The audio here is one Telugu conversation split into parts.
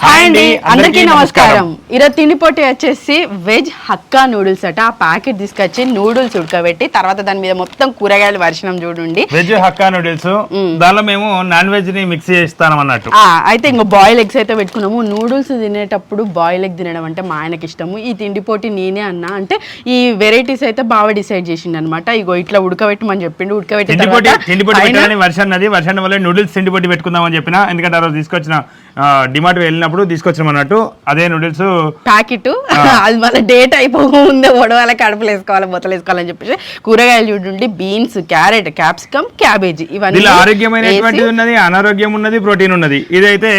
హాయ్ అండి, అందరికీ నమస్కారం. ఈరోజు తిండిపోటీ వచ్చేసి వెజ్ హక్కా నూడిల్స్ అట. ఆ ప్యాకెట్ తీసుకొచ్చి నూడిల్స్ ఉడకబెట్టి తర్వాత దాని మీద మొత్తం కూరగాయలు వర్షం చూడండి. వెజ్ హక్కా నూడిల్స్ దానిలో మేము నాన్ వెజ్ ని మిక్స్ చేస్తాం అన్నట్టు. అయితే ఇంకో బాయిల్ ఎగ్స్ అయితే పెట్టుకున్నాము. నూడిల్స్ తినేటప్పుడు బాయిల్ ఎగ్ తినడం అంటే మా ఆయనకి ఇష్టము. ఈ తిండిపోటీ నేనే అన్నా అంటే ఈ వెరైటీస్ అయితే బాగా డిసైడ్ చేసిండు అనమాట. ఇగో ఇట్లా ఉడకబెట్టమని చెప్పిండు. ఉడకబెట్టి వర్షం వల్ల నూడిల్స్ తిండిపోటీ పెట్టుకుందాం అని చెప్పిన. ఎందుకంటే ఆ రోజు తీసుకొచ్చిన డిమార్ట్ వెళ్ళినప్పుడు తీసుకొచ్చాం అన్నట్టు. అదే నూడిల్స్ ప్యాకెట్ అది మళ్ళీ డేట్ అయిపోకముందే వడవాళ్ళ కడుపులు వేసుకోవాలి, బొత్తలు వేసుకోవాలని చెప్పేసి కూరగాయలు చూడండి, బీన్స్, క్యారెట్, క్యాప్సికమ్, క్యాబేజీ ఇవన్నీ. ఆరోగ్యమైనటువంటి ఉన్నది, అనారోగ్యం ఉన్నది, ప్రోటీన్ ఉన్నది. ఇదైతే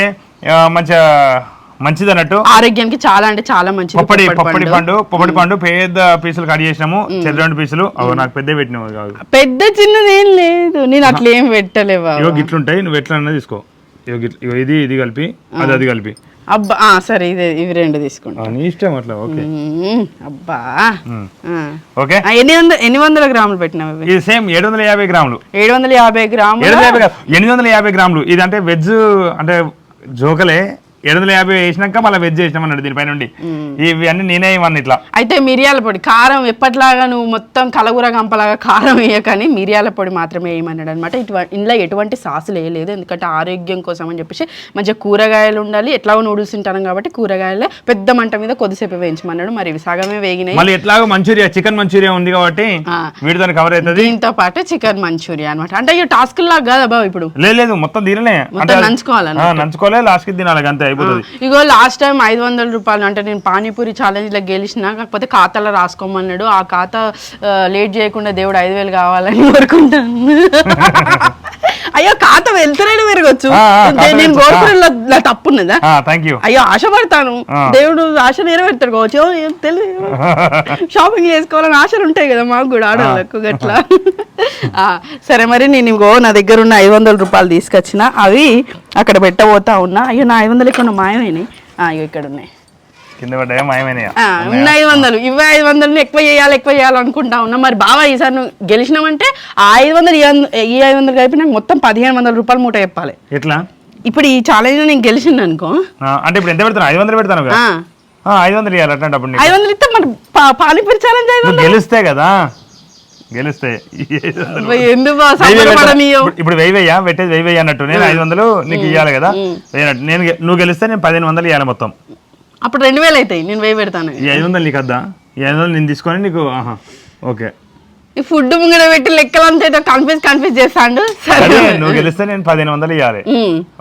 మంచిది అన్నట్టు, ఆరోగ్యానికి చాలా అంటే చాలా మంచిది. పొప్పడి పండు పెద్ద పీసులు కట్ చేసినాము, చెర్రెండు పీసులు. నాకు పెద్ద పెట్టినావు కాదు, పెద్ద చిన్నది ఏం లేదు, నేను అట్లా ఏం పెట్టలేవా. గిట్లుంటాయి, నువ్వు ఎట్లా తీసుకో. ఇది కలిపి అది కలిపి. అబ్బా సరే, ఇవి రెండు తీసుకోండి, నీ ఇష్టం అట్లా. ఓకే అబ్బా ఓకే. ఎన్ని వందల గ్రాములు పెట్టినావు? ఇది సేమ్ 750 గ్రాములు. 750 గ్రాములు, 850 గ్రాములు. ఇది అంటే వెజ్ అంటే జోకలే. 750 వేసినాక మళ్ళీ వెజ్ చేసినాం అన్నాడు దీనిపై నుండి. ఇవి అన్ని నేనే ఇవన్నీ ఇట్లా. అయితే మిరియాల పొడి, కారం ఎప్పటిలాగా నువ్వు మొత్తం కలగూర గంపలాగా కారం వేయకని మిరియాల పొడి మాత్రమే వేయమన్నాడు అనమాట. ఇంట్లో ఎటువంటి సాసులు వేయలేదు, ఎందుకంటే ఆరోగ్యం కోసం అని చెప్పేసి మంచిగా కూరగాయలు ఉండాలి. ఎట్లాగో నూడిల్స్ తింటాను కాబట్టి కూరగాయలే పెద్ద మంట మీద కొద్దిసేపు వేయించమన్నాడు. మరి ఇవి సగమే వేగినాయి. మళ్ళీ ఎట్లాగో మంచూరియా, చికెన్ మంచూరియా ఉంది కాబట్టి వీటితో కవర్ అవుతుంది. దీంతో పాటు చికెన్ మంచూరియా అనమాట. అంటే ఇక టాస్క్ లాగా కాదా బాబు, ఇప్పుడు లేదు మొత్తం దీనినే నంచుకోవాలి, లాస్ట్ కి తినాలి అంతే. ఇగో లాస్ట్ టైం 500 రూపాయలు అంటే నేను పానీపూరి ఛాలెంజ్ లో గెలిచిన, కాకపోతే ఖాతాలో రాసుకోమన్నాడు. ఆ ఖాతా లేట్ చేయకుండా దేవుడు 5,000 కావాలని కోరుకుంటాను. అయ్యో ఖాతా వెళ్తూనే పెరగచ్చు, నేను కోరుకున్న తప్పున్నదా? అయ్యో ఆశపడతాను, దేవుడు ఆశ నెరవేరుతాడు కావచ్చు, తెలియదు. షాపింగ్ చేసుకోవాలని ఆశలు ఉంటాయి కదా మాకు కూడా, ఆడవాళ్ళకు గట్లా. సరే మరి నేను ఇగో నా దగ్గర ఉన్న 500 రూపాయలు తీసుకొచ్చిన, అవి అక్కడ పెట్టబోతా ఉన్నా. అయ్యో నా 500 ఇక్కడ మాయమైనాయి. అయ్యో ఇక్కడ ఉన్నాయి, ఉన్న 500. ఇవే 500 ఎక్కువ చేయాలనుకుంటా ఉన్నా. మరి బావా ఈసారి నువ్వు గెలిచినామంటే ఆ 500 ఈ 500 కలిపి నాకు మొత్తం 1,500 రూపాయలు మూట చెప్పాలి. ఎట్లా? ఇప్పుడు ఈ ఛాలెంజ్ నేను గెలిచింది అనుకో, అంటే ఇప్పుడు ఎంత పెడతాను? 500 పెడతాను. 500 ఇవ్వాలి అట్లా. 500 ఇస్తే మరి పానీపూరి ఛాలెంజ్ గెలిస్తే కదా, గెలిస్తే ఇప్పుడు 1000 పెట్టేది 1000 అన్నట్టు. నేను 500 నీకు ఇవ్వాలి కదా. నువ్వు గెలిస్తే నేను 1,500 ఇవ్వాలి మొత్తం. అప్పుడు 2,000 అవుతాయి. నేను 1000 పెడతాను. 500 నీకు వద్దా? 500 నేను తీసుకొని నీకు. ఓకే, ఈ ఫుడ్ ముంగడ పెట్టి లెక్కలంతా కన్ఫ్యూజ్ చేస్తాడు. సరే నువ్వు గెలిస్తే నేను 1,500 ఇవ్వాలి.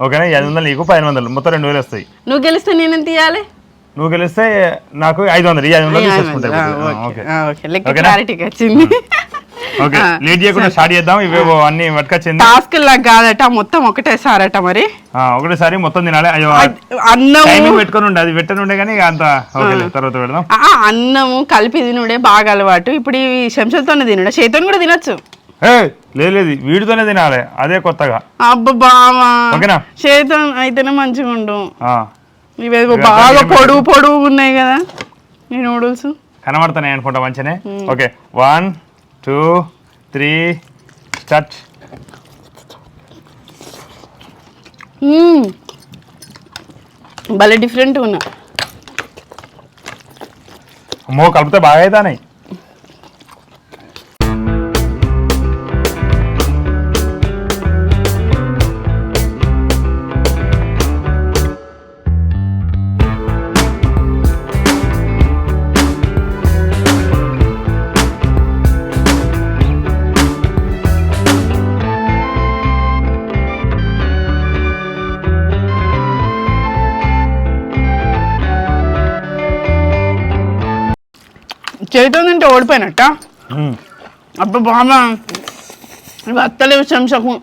ఓకేనా? 500 నీకు, 1,500 మొత్తం 2,000 వస్తాయి. నువ్వు గెలిస్తే నేను ఎంత ఇవ్వాలి? నువ్వు గెలిస్తే నాకు 500 లేట్ చేయకుండా స్టార్ట్ చేద్దాం. ఇవేవో అన్ని పట్టుకొచ్చింది. టాస్క్ లాగా కాదట, మొత్తం ఒకటేసారట. మరి ఒకటేసారి మొత్తం తినాలి. అయ్యో అన్నం పెట్టుకుని ఉండే, అది పెట్టనుండే కానీ అంత తర్వాత పెడదాం. అన్నము కలిపి తినుడే బాగా అలవాటు. ఇప్పుడు ఈ చెంచాలతోనే తినుడే, చేతితో కూడా తినొచ్చు. లేదు వీడితోనే తినాలి, అదే కొత్తగా. అబ్బా బావా, చేతితో అయితేనే మంచిగా ఉండు. ఇవేదో బాగా పొడుగు ఉన్నాయి కదా ఈ నూడిల్స్. కనబడుతున్నాయి అనుకుంటా మంచిగానే. Okay 1 2 3 start. భలే డిఫరెంట్గా ఉన్నా. అమ్మో కలిపితే బాగా అవుతాయి. చేతితో తింటే ఓడిపోయినట్ట. అబ్బా బాగా ఇవి అత్తలేవు చెంచకు.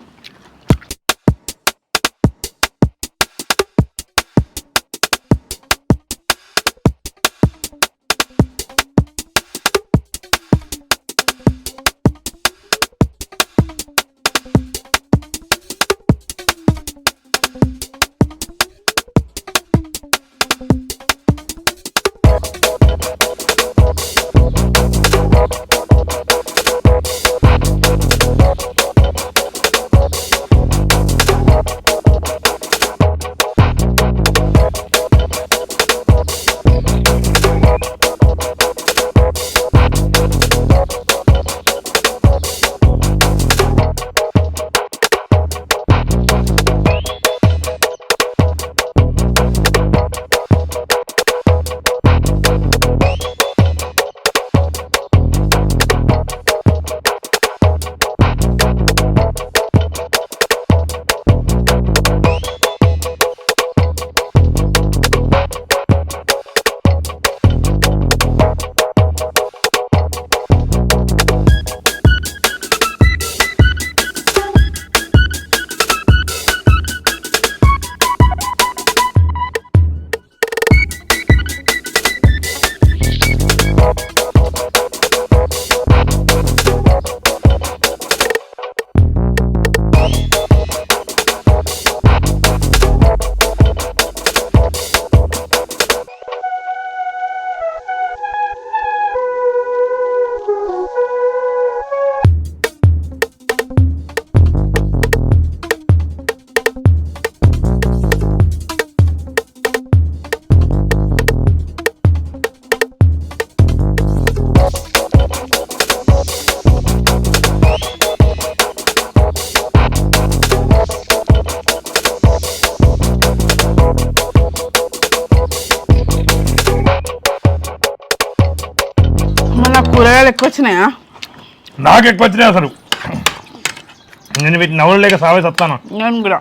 కూరగాయలు ఎక్కువ వచ్చినాయా? నాకు ఎక్కువ వచ్చినాయి అసలు. నేను వీటి నవ్వులు లేక సావే చెప్తాను. నేను కూడా.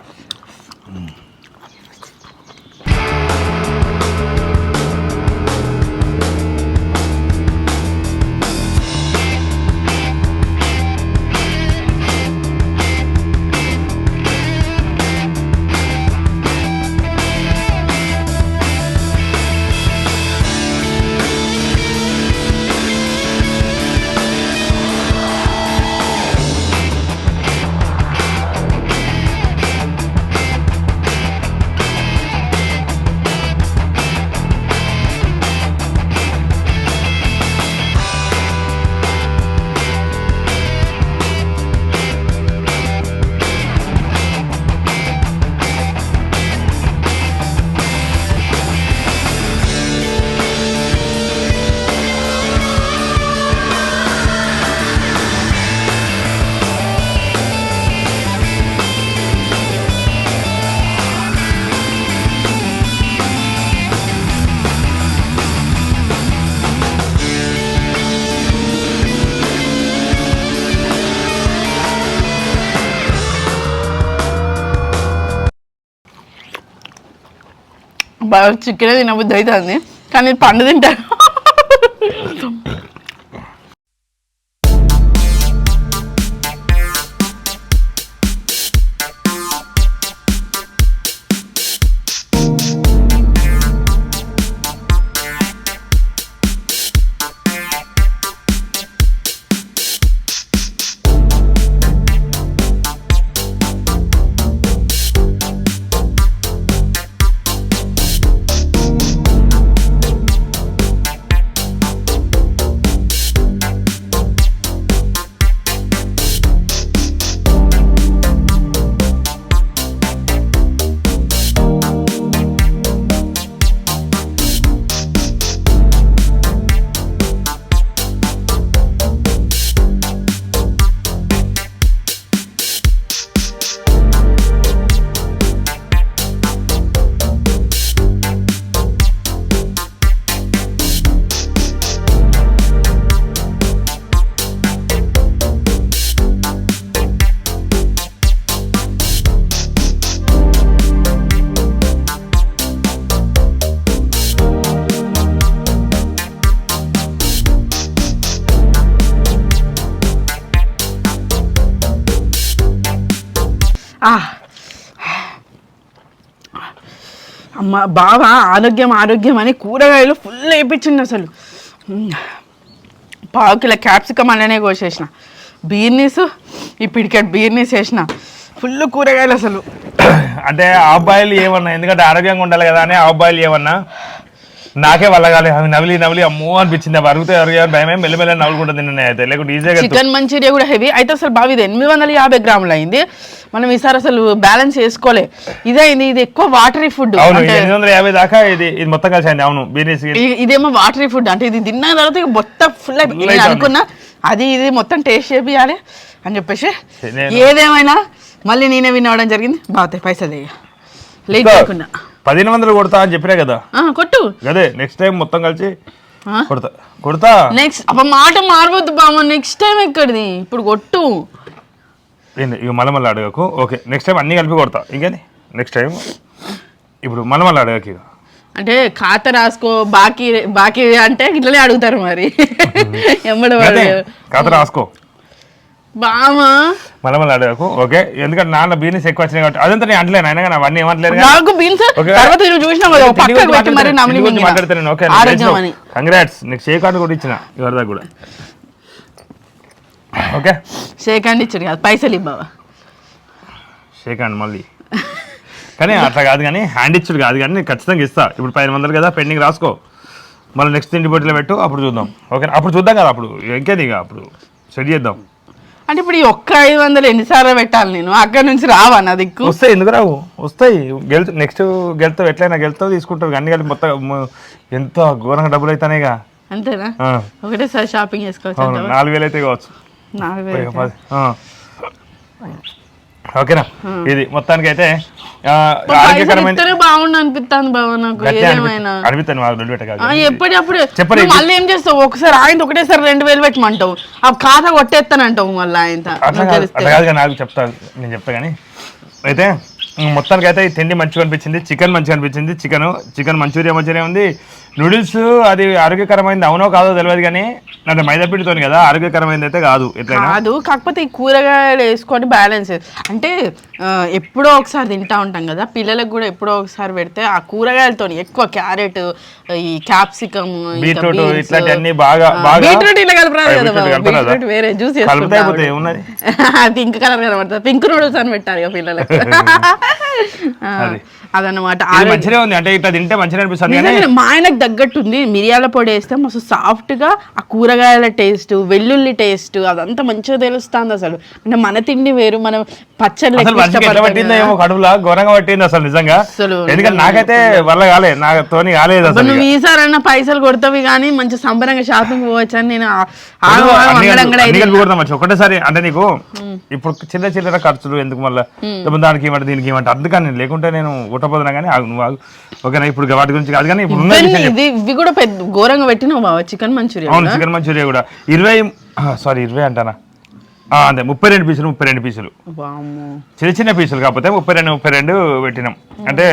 బాగా చికెన్ తినబుద్ధి అవుతుంది, కానీ పండు తింటారు. అమ్మ బాగా ఆరోగ్యం ఆరోగ్యం అని కూరగాయలు ఫుల్ వేయించింది అసలు. పావు కిలో క్యాప్సికమ్ అలానే కోసేసిన, బీర్నీస్ ఈ పిడికెట్ బీర్నీస్ వేసిన, ఫుల్ కూరగాయలు అసలు. అంటే హాఫ్ బాయిల్ ఏమన్నా, ఎందుకంటే ఆరోగ్యంగా ఉండాలి కదా అని హాఫ్ బాయిల్ ఏమన్నా. నాకే వల్లగాలి, అవి నవలి నవలి అమ్మో అనిపించింది. అవి అరుగుతాయి అరిగారు భయమే, మెల్లమెల్ల నవ్వుకుంటుంది నిన్న అయితే, లేకుంటే ఈజీగా. చికెన్ మంచూరియా కూడా హెవీ అయితే అసలు బాగా ఇది 850 గ్రాములు అయింది. మనం ఈసారి అసలు బ్యాలెన్స్ చేసుకోలే, ఇదే అయింది. ఇది ఎక్కువ వాటరీ ఫుడ్. 850 దాకా ఇది మొత్తం కలిసి అయింది. అవును, ఇదేమో వాటరీ ఫుడ్, అంటే ఇది తిన్న తర్వాత మొత్తం ఫుల్ అయిపోయింది. నేను అనుకున్నా అది ఇది మొత్తం టేస్ట్ చేయాలి అని చెప్పేసి, ఏదేమైనా మళ్ళీ నేనే వినవడం జరిగింది. బాగుతాయి పైసలు లేట్ చేయకుండా 1500 కొడతా అని చెప్పినా కదా, కొట్టు. అదే నెక్స్ట్ టైం మొత్తం కలిసి కొడతా. నెక్స్ట్ అప్పుడు మాట మారవద్దు బామ్మ, నెక్స్ట్ టైం ఎక్కడిది ఇప్పుడు కొట్టు. ఇక మళ్ళీ అడగకు. ఓకే, నెక్స్ట్ టైం అన్ని కలిపి కొడతా. ఇంకేని నెక్స్ట్ టైం ఇప్పుడు మళ్ళీ అడగకు. ఇక అంటే ఖాతా రాసుకో, బాకీ అంటే ఇట్లనే అడుగుతారు మరి. ఖాతా రాసుకో బామా, మళ్ళీ అడగకు. ఓకే, ఎందుకంటే నాన్న బీన్స్ ఎక్కువ వచ్చినాయి కాబట్టి అదంతా నేను అంటలేను. అయినా కానీ అవన్నీ ఏమంటలేదు. మాట్లాడతాను. Okay, congrats. నీకు షేక్ హ్యాండ్ కూడా ఇచ్చిన ఎవరిదా కూడా. ఓకే, షేక్ హ్యాండ్ ఇచ్చారు కదా, పైసలు ఇవ్వవా? షేక్ హ్యాండ్ మళ్ళీ కానీ అట్లా కాదు, కానీ హ్యాండ్ ఇచ్చుడు కాదు, కానీ నేను ఖచ్చితంగా ఇస్తా. ఇప్పుడు 1500 కదా, పెండింగ్ రాసుకో. మళ్ళీ నెక్స్ట్ ఇంటి బొట్టిలో పెట్టు, అప్పుడు చూద్దాం. ఓకే, అప్పుడు చూద్దాం కదా, అప్పుడు ఇంకేది ఇక అప్పుడు సెట్ చేద్దాం. అంటే ఇప్పుడు ఈ ఒక్క 500 ఎన్నిసార్లు పెట్టాలి నేను? అక్కడ నుంచి రావా నా దిక్కు? వస్తాయి, ఎందుకు రావు? వస్తాయి. నెక్స్ట్ గెలుతావు, ఎట్లయినా గెలుతావు, తీసుకుంటావు. అన్ని కలిపి మొత్తం ఎంత ఘోరంగా డబ్బులు అవుతానేగా. అంతేనా? ఒకటేసారి షాపింగ్ చేసుకోవచ్చు. 4000 అయితే కావచ్చు. 4000 ఓకేనా ఇది మొత్తానికి అయితే ఆరోగ్యకరమైన బాగుండు అనిపిస్తుంది బాబా నాకు ఏదేమైనా ఎప్పటికప్పుడు చెప్పండి మళ్ళీ ఏం చేస్తావు ఒకసారి ఆయన ఒకటేసారి 2000 పెట్టమంటావు ఆ ఖాతా కొట్టేస్తానంటావు మళ్ళీ ఆయన నాకు చెప్తా నేను చెప్తా కానీ అయితే మొత్తానికి అయితే ఈ తిండి మంచిగా అనిపించింది చికెన్ మంచిగా అనిపించింది చికెన్ మంచూరియా ఉంది నూడిల్స్ అది ఆరోగ్యకరమైంది అవునో కాదో తెలియదు కానీ అంటే మైదాపిండితో కదా ఆరోగ్యకరమైంది అయితే కాదు ఎట్లయినా కాదు కాకపోతే ఈ కూరగాయలు వేసుకొని బ్యాలెన్స్ అంటే ఎప్పుడో ఒకసారి తింటా ఉంటాం కదా పిల్లలకు కూడా ఎప్పుడో ఒకసారి పెడితే ఆ కూరగాయలతో ఎక్కువ క్యారెట్ ఈ క్యాప్సికమ్ బీట్రూట్ ఇట్లాంటివన్నీ బాగా బీట్రూట్ ఇలా కలపరాదు కదా బీట్రూట్ వేరే జ్యూస్ ఉన్నది పింక్ కలర్ కనబడుతుంది పింక్ నూడిల్స్ అని పెట్టారు ఇక పిల్లలకు అదన్నమాట మంచిగా ఉంది అంటే ఇట్లా తింటే మంచిగా అనిపిస్తుంది మా ఆయనకు తగ్గట్టు ఉంది మిరియాల పొడి వేస్తే మస్తు సాఫ్ట్ గా ఆ కూరగాయల టేస్ట్ వెల్లుల్లి టేస్ట్ అదంతా మంచిగా తెలుస్తుంది అసలు అంటే మన తిండి వేరు మనం పచ్చళ్ళు కడుపులా ఘోరంగా పట్టింది అసలు నిజంగా ఎందుకంటే నాకైతే వల్ల కాలే నాతోని కాలేదు అసలు నువ్వు ఈసారైనా పైసలు కొడతావి కానీ మంచి సంబరంగా షాపింగ్ పోవచ్చు అని నేను ఒకటేసారి అంటే నీకు ఇప్పుడు చిన్న చిల్లర ఖర్చులు ఎందుకు మళ్ళీ దానికి ఇవ్వండి దీనికి ఇవ్వండి అందుకని లేకుంటే నేను ఉట్టపోతున్నా కానీ నువ్వు ఓకేనా ఇప్పుడు వాటి గురించి కాదు కానీ ఇప్పుడు ఇవి కూడా పెద్ద ఘోరంగా పెట్టినావు బాబా చికెన్ మంచూరియా అవును చికెన్ మంచూరియా కూడా 20 అంటానా అదే 32 పీసులు చిన్న పీసులు కాకపోతే 32 పెట్టినాం అంటే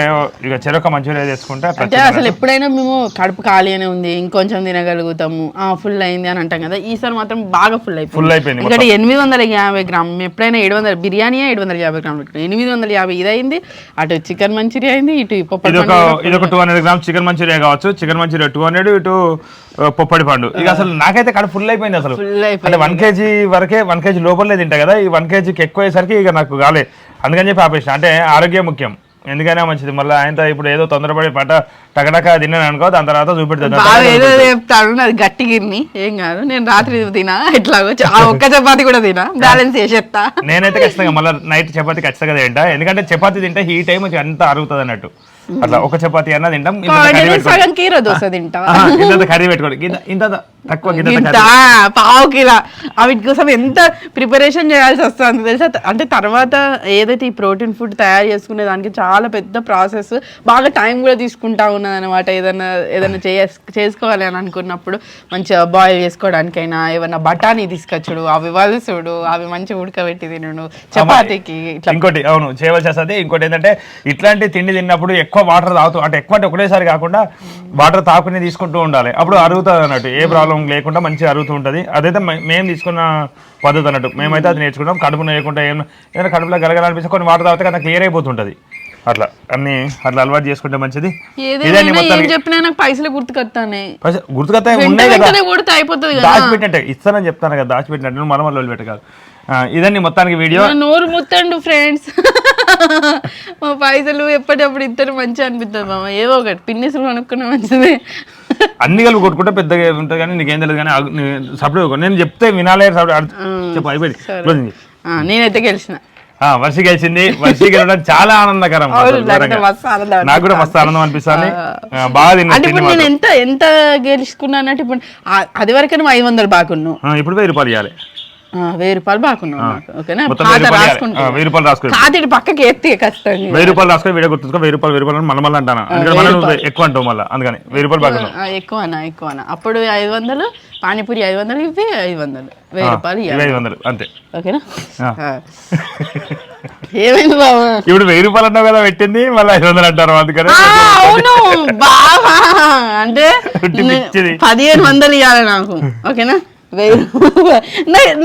ఇక చెరొక మంచూరియా చేసుకుంటే అంటే అసలు ఎప్పుడైనా మేము కడుపు ఖాళీ అనే ఉంది ఇంకొంచెం తినగలుగుతాము ఫుల్ అయింది అని అంటాం కదా ఈసారి మాత్రం బాగా ఫుల్ అయిపోయింది ఇక్కడ 850 గ్రాములు ఎప్పుడైనా 700 బిర్యానీ 750 గ్రాములు 850 ఇది అయింది అటు చికెన్ మంచూరియా అయింది ఇటు ఇదొక 200 గ్రామ్స్ చికెన్ మంచూరియా కావచ్చు చికెన్ మంచూరియా 200 ఇటు పొప్పడి పండు ఇక అసలు నాకైతే కడుపు ఫుల్ అయిపోయింది అసలు అంటే 1 కేజీ వరకే 1 కేజీ లోపలే తింటా కదా ఈ 1 కేజీకి ఎక్కువ అయ్యేసరికి ఇక నాకు కాలే అందుకని చెప్పి ఆపేసిన అంటే ఆరోగ్యం ముఖ్యం ఎందుకైనా మంచిది మళ్ళీ ఆయన ఇప్పుడు ఏదో తొందరపడి టకటక తిన్నాను అనుకో దాని తర్వాత చూపెడతాను అది గట్టిగిరిని ఏం కాదు నేను రాత్రి తినా ఎట్లాగో ఒక్క చపాతి కూడా తినా బ్యాలెన్స్ చేసేస్తా నేనైతే ఖచ్చితంగా మళ్ళీ నైట్ చపాతి ఖచ్చితంగా తింటా ఎందుకంటే చపాతి తింటే ఈ టైం అంతా అరుగుతుంది అన్నట్టు అట్లా ఒక చపాతి అన్నా తింటాం ఇంత కర్రీ పెట్టుకోండి ఇంత తక్కువ పావు కిలో వీటి కోసం ఎంత ప్రిపరేషన్ చేయాల్సి వస్తుంది తెలుసా అంటే తర్వాత ఏదైతే ఈ ప్రోటీన్ ఫుడ్ తయారు చేసుకునే దానికి చాలా పెద్ద ప్రాసెస్ బాగా టైం కూడా తీసుకుంటా ఉన్నది అనమాట ఏదైనా చేసుకోవాలి అని అనుకున్నప్పుడు మంచిగా బాయిల్ చేసుకోవడానికైనా ఏమన్నా బఠానీ తీసుకొచ్చుడు అవి వలుసుడు అవి మంచిగా ఉడకబెట్టి తినడు చపాతీకి ఇంకోటి అవును చేయవలసి వస్తుంది ఇంకోటి ఏంటంటే ఇట్లాంటి తిండి తిన్నప్పుడు ఎక్కువ వాటర్ తాగుతూ అంటే ఎక్కువ అంటే ఒకటేసారి కాకుండా వాటర్ తాకుని తీసుకుంటూ ఉండాలి అప్పుడు అరుగుతుంది అన్నట్టు ఏ ప్రాబ్లం లేకుండా మంచిగా అరుగుతూ ఉంటుంది అదైతే మేము తీసుకున్న పద్ధతి అన్నట్టు మేమైతే అది నేర్చుకుంటాం కడుపు లేకుండా ఏదైనా కడుపులో గలగలనిపిస్తే కొన్ని వాటర్ తాగితే కదా క్లియర్ అయిపోతుంటది అట్లా అన్ని అట్లా అలవాటు చేసుకుంటే మంచిది పైసలు గుర్తుకొస్తాయి దాచిపెట్టినట్టే ఇస్తానని చెప్తాను కదా దాచిపెట్టినట్టు మళ్ళీ పెట్టకాదు ఇదండి మొత్తానికి వీడియో నోరు ముత్తండు ఫ్రెండ్స్ మా పైసలు ఎప్పటికప్పుడు ఇద్దరు మంచిగా అనిపిస్తుంది మామ ఏవో ఒకటి పిన్నిసులు అనుకున్న మంచిదే అన్ని కలిపి కొట్టుకుంటే పెద్దగా ఉంటుంది కానీ నీకేం తెలియదు కానీ సపరేట్ నేను చెప్తే వినాలే చెప్పు అయిపోయింది నేనైతే గెలిచిన వర్షి గెలిచింది వర్షి గెలవడం చాలా ఆనందకరం నాకు కూడా మస్తు ఆనందం అనిపిస్తుంది బాగా నేను ఎంత గెలుచుకున్నానంటే ఇప్పుడు అది వరకే నువ్వు 500 బాగున్నావు ఇప్పుడు 1000 రూపాయలు ఇవ్వాలి 1000 రూపాయలు బాగున్నావు ఓకేనా పక్కకి ఎత్తి ఖచ్చితంగా 1000 రూపాయలు రాసుకొని వీడియో గుర్తుకో 1000 రూపాయలు మళ్ళీ అంటాను మనం ఎక్కువ అంటావు మళ్ళీ అందుకని 1000 రూపాయలు బాగున్నావు ఎక్కువనా అప్పుడు 500 పానీపూరి 500 ఇవి 500 1000 రూపాయలు 500 అంతే ఓకేనా ఏమైంది బాబు ఇప్పుడు 1000 రూపాయలు అన్నావు కదా పెట్టింది మళ్ళీ 500 అంటారు అందుకని అవును బాబా అంటే 1500 ఇవ్వాలి నాకు ఓకేనా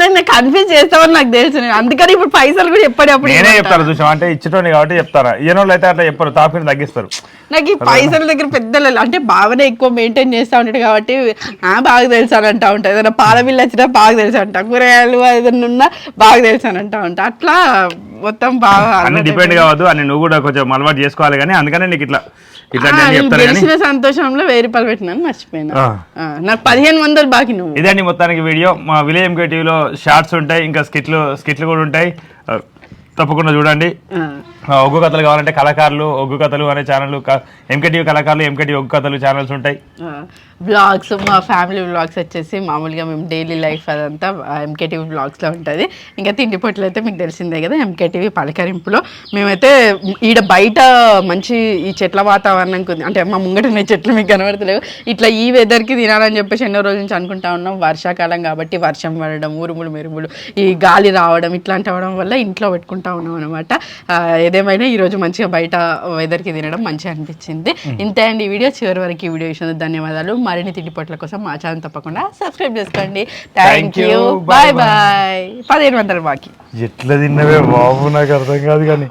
నన్ను కన్ఫ్యూజ్ చేస్తామని నాకు తెలుసు అందుకని ఇప్పుడు పైసలు కూడా ఎప్పటికప్పుడు నేనే చెప్తాను చూసాం అంటే ఇచ్చటోని కాబట్టి చెప్తారా ఈయనోళ్ళు అయితే అట్లా చెప్పారు తాపిని తగ్గిస్తారు నాకు ఈ పైసల దగ్గర పెద్ద అంటే బాగానే ఎక్కువ మెయింటైన్ చేస్తూ ఉంటాడు కాబట్టి బాగా తెలుసు అని అంటా ఉంటా ఏదైనా పాల బిల్లు వచ్చినా బాగా తెలుసు అంట కూరగాయలు ఏదైనా ఉన్నా బాగా తెలుసు అని అంటా ఉంటా అట్లా మొత్తం బాగా అన్ని డిపెండ్ కావద్దు అని నువ్వు కూడా కొంచెం అలవాటు చేసుకోవాలి కానీ అందుకనే నీకు ఇట్లా తెలిసిన సంతోషంలో 1000 రూపాయలు పెట్టినాను మర్చిపోయినా నాకు 1500 బాకీ నువ్వు ఇదండి మొత్తానికి వీడియో మా విలేజ్ ఎంకే టీవీలో షార్ట్స్ ఉంటాయి ఇంకా స్కిట్లు కూడా ఉంటాయి తప్పకుండా చూడండి ఒగ్గు కథలు కావాలంటే కళాకారులు ఒగ్గు కథలు అనే ఛానల్, ఎంకేటీవీ కళాకారులు ఎంకేటీవీ ఒగ్గు కథలు ఛానల్స్ ఉంటాయి. బ్లాగ్స్, మా ఫ్యామిలీ బ్లాగ్స్ వచ్చేసి మామూలుగా మేము డైలీ లైఫ్ అదంతా ఎంకేటీవీ బ్లాగ్స్లో ఉంటుంది. ఇంకా తిండి పొట్లు అయితే మీకు తెలిసిందే కదా, ఎంకేటీవీ పలకరింపులో మేమైతే ఈడ బయట మంచి ఈ చెట్ల వాతావరణం అంటే మా ముంగటనే చెట్లు మీకు కనబడతలేవు, ఇట్లా ఈ వెదర్కి తినాలని చెప్పేసి ఎన్నో రోజుల నుంచి అనుకుంటా ఉన్నాం. వర్షాకాలం కాబట్టి వర్షం పడడం, ఉరుములు మెరుములు, ఈ గాలి రావడం ఇట్లాంటి అవడం వల్ల ఇంట్లో పెట్టుకుంటా ఉన్నాం అనమాట. ఏదేమైనా ఈరోజు మంచిగా బయట వెదర్కి తినడం మంచిగా అనిపించింది. ఇంతే అండి ఈ వీడియో. చివరి వరకు ఈ వీడియో ఇచ్చినందుకు ధన్యవాదాలు. మరిన్ని తిండి పొట్ల కోసం మా ఛానల్ తప్పకుండా సబ్స్క్రైబ్ చేసుకోండి. Thank you, bye bye. 1500 బాకీ ఎట్లా తిన్నవే బాబు, నాకు అర్థం కాదు కానీ.